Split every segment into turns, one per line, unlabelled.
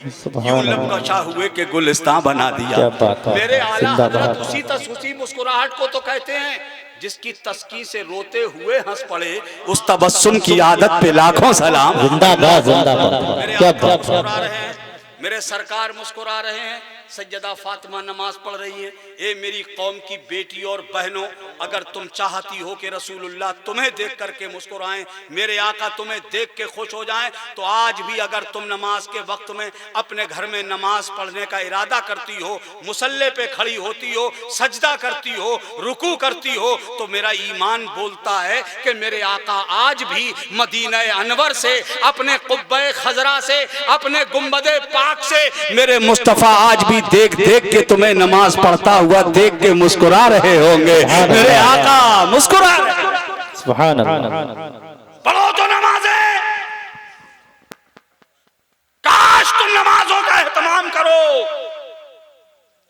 यूं लब कशा हुए के गुलिस्तां बना दिया। मेरे आला हजरत उसी मुस्कुराहट को तो कहते हैं जिसकी तस्की से रोते हुए हंस पड़े, उस तबस्सुम की आदत पे लाखों सलाम।
जिंदाबाद जिंदाबाद।
मेरे
क्या
आका
बात
मुस्कुरा
है।
रहे हैं, मेरे सरकार मुस्कुरा रहे हैं, सैयदा फातिमा नमाज पढ़ रही है। ए मेरी कौम की बेटी और बहनों, अगर तुम चाहती हो कि रसूलुल्लाह तुम्हें देख करके मुस्कुराएं, मेरे आका तुम्हें देख के खुश हो जाएं, तो आज भी अगर तुम नमाज के वक्त में अपने घर में नमाज पढ़ने का इरादा करती हो, मुसल्ले पे खड़ी होती हो, सजदा करती हो, रुकू करती हो, तो मेरा ईमान बोलता है कि मेरे आका आज भी मदीना अनवर से, अपने कुब्बे खजरा से, अपने गुंबदे पाक से मेरे मुस्तफा आज भी देख देख के तुम्हें नमाज पढ़ता हुआ देख के मुस्कुरा रहे होंगे। मेरे आका मुस्कुरा रहे।
सुभान अल्लाह।
पढ़ो तो नमाजें, काश तुम नमाजों का एहतमाम करो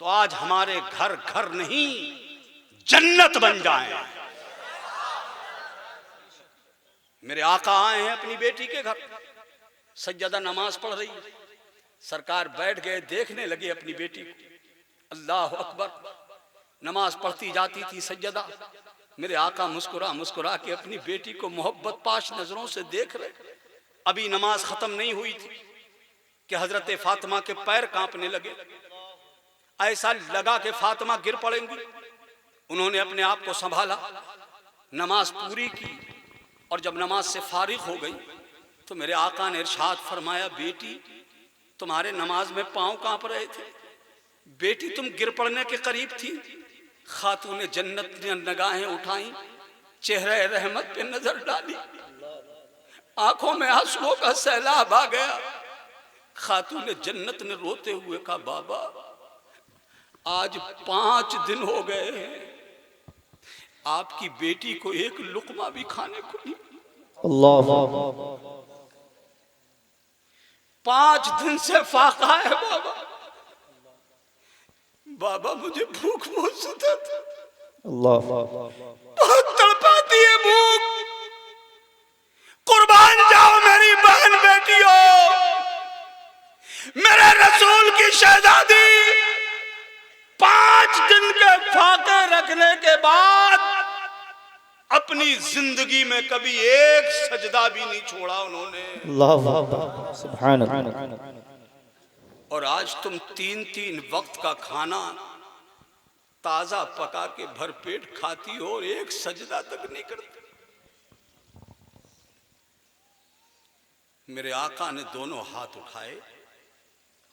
तो आज हमारे घर घर नहीं जन्नत बन जाए। मेरे आका आए हैं अपनी बेटी के घर, सज्जदा नमाज पढ़ रही है, सरकार बैठ गए, देखने लगे अपनी बेटी को। अल्लाह अकबर, नमाज पढ़ती जाती थी सज्जदा। मेरे आका मुस्कुरा मुस्कुरा के अपनी बेटी को मोहब्बत पाश नजरों से देख रहे। अभी नमाज खत्म नहीं हुई थी कि हजरत फातिमा के पैर कांपने लगे, ऐसा लगा कि फातिमा गिर पड़ेंगी। उन्होंने अपने आप को संभाला, नमाज पूरी की, और जब नमाज से फारिग हो गई तो मेरे आका ने इरशाद फरमाया, बेटी तुम्हारे नमाज में पांव कांप रहे थे, बेटी तुम गिर पड़ने के करीब थी। खातून जन्नत ने निगाहें उठाई, चेहरे रहमत पे नजर डाली, आंखों में आंसुओं का सैलाब आ गया। खातून जन्नत ने रोते हुए कहा, बाबा आज 5 दिन हो गए हैं आपकी बेटी को एक लुकमा भी खाने को नहीं।
अल्लाह।
5 दिन से फाका है बाबा, बाबा मुझे भूख बहुत सताती,
अल्लाह।
बहुत तड़पाती है भूख। कुर्बान जाओ मेरी बहन बेटियों, मेरे रसूल की शहजादी 5 दिन के फाके रखने के बाद अपनी जिंदगी में कभी एक सजदा भी नहीं छोड़ा उन्होंने।
अल्लाह सुभान अल्लाह।
और आज तुम 3-3 वक्त का खाना ताजा पका के भरपेट खाती हो और एक सजदा तक नहीं करती। मेरे आका ने दोनों हाथ उठाए,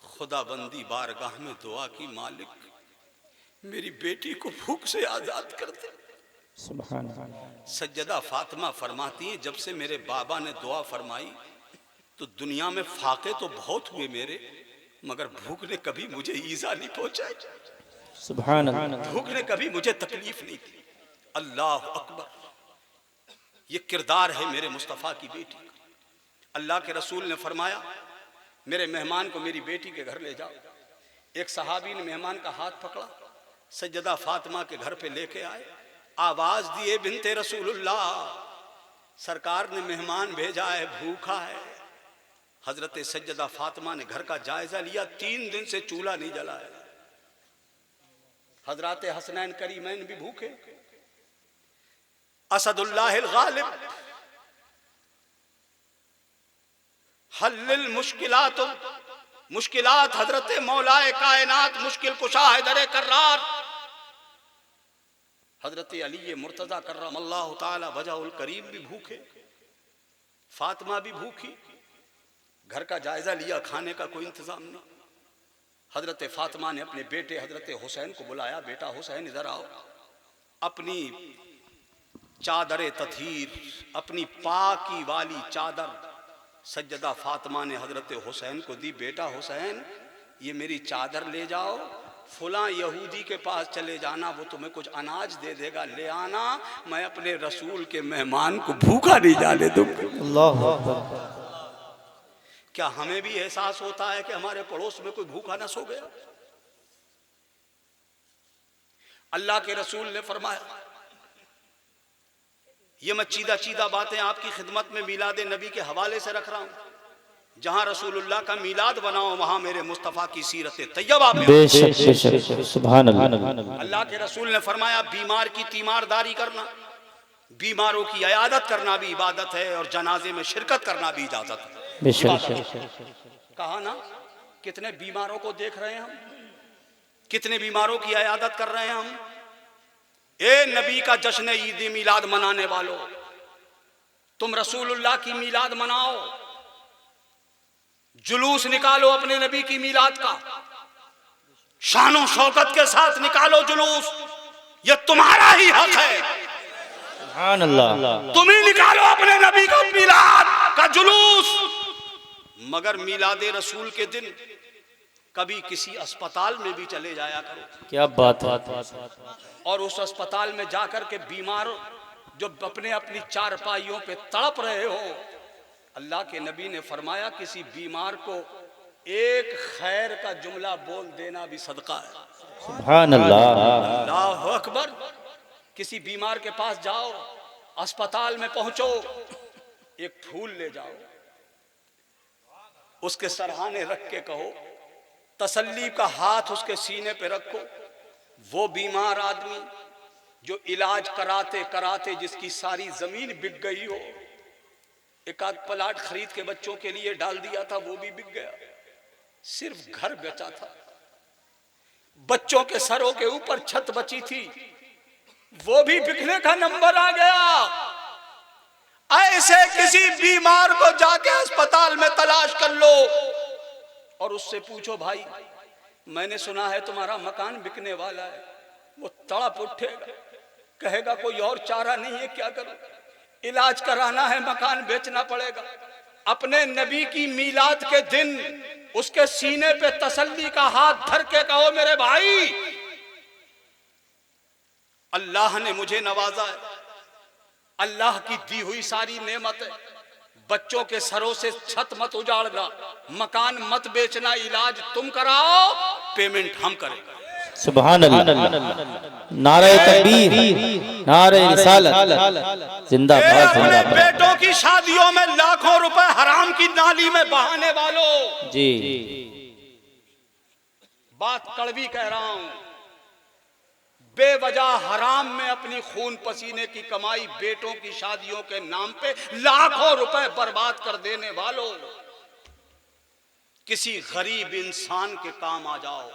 खुदाबंदी बारगाह में दुआ की, मालिक मेरी बेटी को भूख से आजाद कर दे।
सुभान।
सज्जदा फातिमा फरमाती हैं, जब से मेरे बाबा ने दुआ फरमाई तो दुनिया में फाके तो बहुत हुए मेरे, मगर भूख ने कभी मुझे ईजा नहीं पहुंचाई,
सुभान अल्लाह।
भूख ने कभी मुझे तकलीफ नहीं दी। अल्लाह अकबर, ये किरदार है मेरे मुस्तफ़ा की बेटी का। अल्लाह के रसूल ने फरमाया, मेरे मेहमान को मेरी बेटी के घर ले जाओ। एक सहाबी ने मेहमान का हाथ पकड़ा, सज्जदा फातिमा के घर पे लेके आए, आवाज दिए, बिनते रसूलुल्लाह, सरकार ने मेहमान भेजा है, भूखा है। हजरत सज्जदा फातिमा ने घर का जायजा लिया, 3 दिन से चूल्हा नहीं जलाया। हजरत हसनैन करीमैन भी भूखे। असदुल्लाह गालिब हल्लिल मुश्किलात, मुश्किलात हजरत मौलाए कायनात मुश्किल कुशा है दरे कर्रार हजरत अली मुर्तजा कर्रमल्लाहु ताला वजहुल करीम भी भूखे, फातिमा भी भूखी। घर का जायजा लिया, खाने का कोई इंतजाम नहीं। हजरत फातिमा ने अपने बेटे हजरत हुसैन को बुलाया, बेटा हुसैन इधर आओ। अपनी चादर तथहीर, अपनी पाकी वाली चादर सज्जदा फातिमा ने हजरत हुसैन को दी, बेटा हुसैन ये मेरी चादर ले जाओ, फुला यहूदी के पास चले जाना, वो तुम्हें कुछ अनाज दे देगा, ले आना, मैं अपने रसूल के मेहमान को भूखा नहीं जाने दूंगा।
अल्लाह।
क्या हमें भी एहसास होता है कि हमारे पड़ोस में कोई भूखा न सो गया? अल्लाह के रसूल ने फरमाया, ये मैं चीदा चीदा बातें आपकी खिदमत में मिलादे नबी के हवाले से रख रहा हूं, जहां रसूलुल्लाह का मीलाद बनाओ वहां मेरे मुस्तफ़ा की सीरत तैयबा पे
बेशक बेशक सुभान अल्लाह।
अल्लाह के रसूल ने फरमाया बीमार की तीमारदारी करना, बीमारों की इयादत करना भी इबादत है और जनाजे में शिरकत करना भी इजाजत है।
बेशक
कहा ना, कितने बीमारों को देख रहे हैं हम, कितने बीमारों की इयादत कर रहे हैं हम। ए नबी का जश्न ईद मिलाद मनाने वालों, तुम रसूलुल्लाह की मिलाद मनाओ, जुलूस निकालो अपने नबी की मिलाद का, शानो शौकत के साथ निकालो जुलूस, ये तुम्हारा ही हक है।
सुभान अल्लाह।
तुम ही निकालो अपने नबी का मिलाद का जुलूस। मगर मिलादे रसूल के दिन कभी किसी अस्पताल में भी चले जाया करो।
क्या बात है।
और उस अस्पताल में जाकर के बीमार जो अपने अपनी चारपाइयों पे तड़प रहे हो, अल्लाह के नबी ने फरमाया किसी बीमार को एक खैर का जुमला बोल देना भी सदका है।
सुभान अल्लाह।
अल्लाहु अकबर। किसी बीमार के पास जाओ, अस्पताल में पहुंचो, एक फूल ले जाओ, उसके सरहाने रख के कहो, तसल्ली का हाथ उसके सीने पे रखो। वो बीमार आदमी जो इलाज कराते कराते जिसकी सारी जमीन बिक गई हो, एक आध प्लाट खरीद के बच्चों के लिए डाल दिया था, वो भी बिक गया, सिर्फ घर बचा था, बच्चों के सरों के ऊपर छत बची थी, वो भी बिकने का नंबर आ गया। ऐसे किसी बीमार को जाके अस्पताल में तलाश कर लो और उससे पूछो, भाई मैंने सुना है तुम्हारा मकान बिकने वाला है। वो तड़प उठेगा, कहेगा कोई और चारा नहीं है, क्या करूं, इलाज कराना है, मकान बेचना पड़ेगा। अपने नबी की मीलाद के दिन उसके सीने पे तसल्ली का हाथ धर के कहो, मेरे भाई अल्लाह ने मुझे नवाजा है, अल्लाह की दी हुई सारी नेमत है, बच्चों के सरों से छत मत उजाड़ना, मकान मत बेचना, इलाज तुम कराओ, पेमेंट हम करेंगे।
सुभान अल्लाह। नारे तकबीर, नारे रिसालत, जिंदाबाद
अपने
जिंदाबाद।
बेटों की शादियों में लाखों रुपए हराम की नाली में बहाने वालों,
जी
बात कड़वी कह रहा हूं, बेवजह हराम में अपनी खून पसीने की कमाई बेटों की शादियों के नाम पे लाखों रुपए बर्बाद कर देने वालों, किसी गरीब इंसान के काम आ जाओ।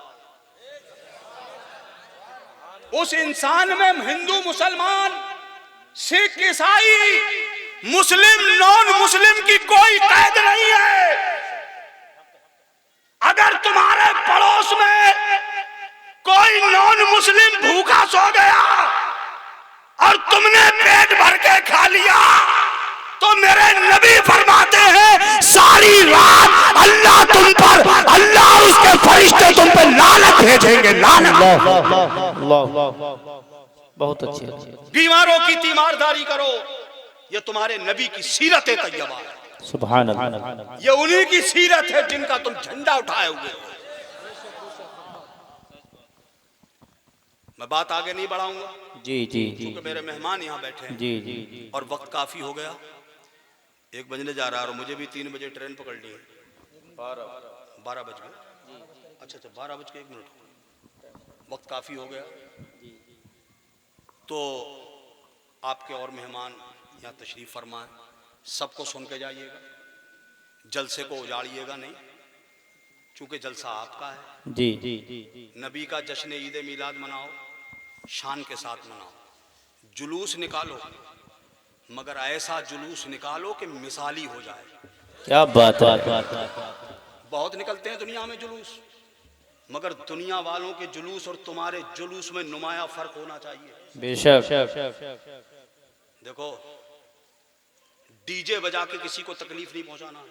उस इंसान में हिंदू मुसलमान सिख ईसाई मुस्लिम नॉन मुस्लिम की कोई कैद नहीं है। अगर तुम्हारे पड़ोस में कोई नॉन मुस्लिम भूखा सो गया और तुमने पेट भर के खा लिया, तो मेरे नबी फरमाते हैं सारी रात अल्लाह तुम पर, अल्लाह उसके फरिश्ते तुम पर लानत भेजेंगे, लानत।
बहुत अच्छी।
बीमारों की तीमारदारी करो, ये तुम्हारे नबी की सीरत है तैयबा।
सुभान अल्लाह।
ये उन्हीं की सीरत है जिनका तुम झंडा उठाए हुए हो। मैं बात आगे नहीं बढ़ाऊंगा
जी जी जी,
क्योंकि मेरे मेहमान यहाँ बैठे हैं
जी जी जी,
और वक्त काफी हो गया, 1 बजने जा रहा है और मुझे भी 3 बजे ट्रेन पकड़नी है। 12 बज गए, अच्छा 12:01, वक्त काफी हो गया। तो आपके और मेहमान यहाँ तशरीफ फरमाएं, सबको सुन के जाइएगा, जलसे को उजाड़िएगा नहीं, चूंकि जलसा आपका है।
जी जी जी,
नबी का जश्न ईद मिलाद मनाओ, शान के साथ मनाओ, जुलूस निकालो, मगर ऐसा जुलूस निकालो कि मिसाली हो जाए।
क्या बात है।
बहुत निकलते हैं दुनिया में जुलूस, मगर दुनिया वालों के जुलूस और तुम्हारे जुलूस में नुमाया फर्क होना चाहिए।
बेशक।
देखो, डीजे बजा के किसी को तकलीफ नहीं पहुंचाना है।